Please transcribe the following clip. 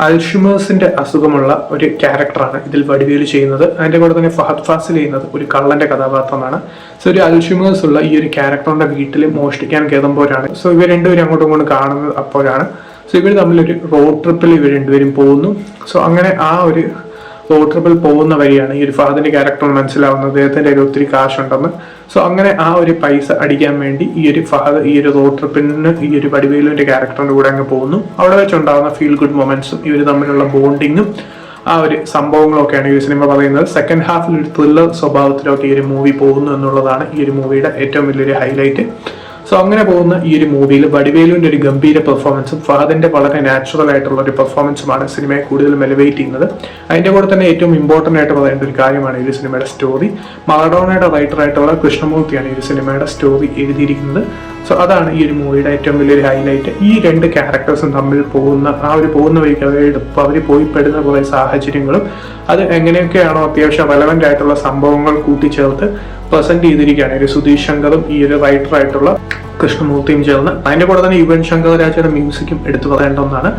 അൽഷിമേഴ്സിന്റെ അസുഖമുള്ള ഒരു ക്യാരക്ടറാണ് ഇതിൽ വടിവേലു ചെയ്യുന്നത്. അതിന്റെ കൂടെ തന്നെ ഫഹദ് ഫാസിൽ ചെയ്യുന്നത് ഒരു കള്ളന്റെ കഥാപാത്രമാണ്. സോ ഒരു അൽഷിമേഴ്സ് ഉള്ള ഈ ഒരു ക്യാരക്ടറിന്റെ വീട്ടിൽ മോഷ്ടിക്കാൻ കയറുമ്പോഴാണ് ഇവർ രണ്ടുപേരും അങ്ങോട്ടും ഇങ്ങോട്ടും കാണുന്നത്. അപ്പോഴാണ് ഇവർ തമ്മിലൊരു റോഡ് ട്രിപ്പിൽ ഇവർ രണ്ടുപേരും പോകുന്നു. സോ അങ്ങനെ ആ ഒരു റോഡ് ട്രിപ്പിൽ പോകുന്ന വഴിയാണ് ഈ ഒരു ഫഹദിന്റെ ക്യാരക്ടർ മനസ്സിലാവുന്നത് അദ്ദേഹത്തിന്റെ കയ്യിൽ ഒത്തിരി കാശുണ്ടെന്ന്. സോ അങ്ങനെ ആ ഒരു പൈസ അടിക്കാൻ വേണ്ടി ഈ ഒരു ഫഹദ് ഈ ഒരു റോഡ് ട്രിപ്പിന് ഈ ഒരു വടിവേലുവിന്റെ ക്യാരക്ടറിന്റെ കൂടെ അങ്ങ് പോകുന്നു. അവിടെ വെച്ചുണ്ടാകുന്ന ഫീൽ ഗുഡ് മൊമെന്റ്സും ഇവർ തമ്മിലുള്ള ബോണ്ടിങ്ങും ആ ഒരു സംഭവങ്ങളൊക്കെയാണ് ഈ ഒരു സിനിമ പറയുന്നത്. സെക്കൻഡ് ഹാഫിൽ ഒരു ത്രില്ലർ സ്വഭാവത്തിലോട്ട് ഈ ഒരു മൂവി പോകുന്നു എന്നുള്ളതാണ് ഈ ഒരു മൂവിയുടെ ഏറ്റവും വലിയൊരു ഹൈലൈറ്റ്. സോ അങ്ങനെ പോകുന്ന ഈ ഒരു മൂവിയിൽ വടിവേലുവിന്റെ ഒരു ഗംഭീര പെർഫോമൻസും ഫഹദിന്റെ വളരെ നാച്ചുറൽ ആയിട്ടുള്ള ഒരു പെർഫോമൻസുമാണ് സിനിമയെ കൂടുതലും എലിവേറ്റ് ചെയ്യുന്നത്. അതിന്റെ കൂടെ തന്നെ ഏറ്റവും ഇമ്പോർട്ടന്റ് ആയിട്ട് പറയേണ്ട ഒരു കാര്യമാണ് ഈ ഒരു സിനിമയുടെ സ്റ്റോറി. മറഡോണയുടെ റൈറ്ററായിട്ടുള്ള കൃഷ്ണമൂർത്തിയാണ് ഈ ഒരു സിനിമയുടെ സ്റ്റോറി എഴുതിയിരിക്കുന്നത്. സോ അതാണ് ഈ ഒരു മൂവിയുടെ ഏറ്റവും വലിയൊരു ഹൈലൈറ്റ്. ഈ രണ്ട് ക്യാരക്ടേഴ്സും തമ്മിൽ പോകുന്ന വഴിക്ക് അവർ പോയി പെടുന്ന കുറേ സാഹചര്യങ്ങളും അത് എങ്ങനെയൊക്കെയാണോ അത്യാവശ്യം റെലവെന്റ് ആയിട്ടുള്ള സംഭവങ്ങൾ കൂട്ടിച്ചേർത്ത് പ്രസന്റ് ചെയ്തിരിക്കുകയാണ് ഒരു സുധീഷ് ശങ്കറും ഈ ഒരു റൈറ്ററായിട്ടുള്ള കൃഷ്ണമൂർത്തിയും ചേർന്ന്. അതിന്റെ കൂടെ തന്നെ യുവൻ ശങ്കർ രാജയുടെ മ്യൂസിക്കും എടുത്തു പറയേണ്ട ഒന്നാണ്.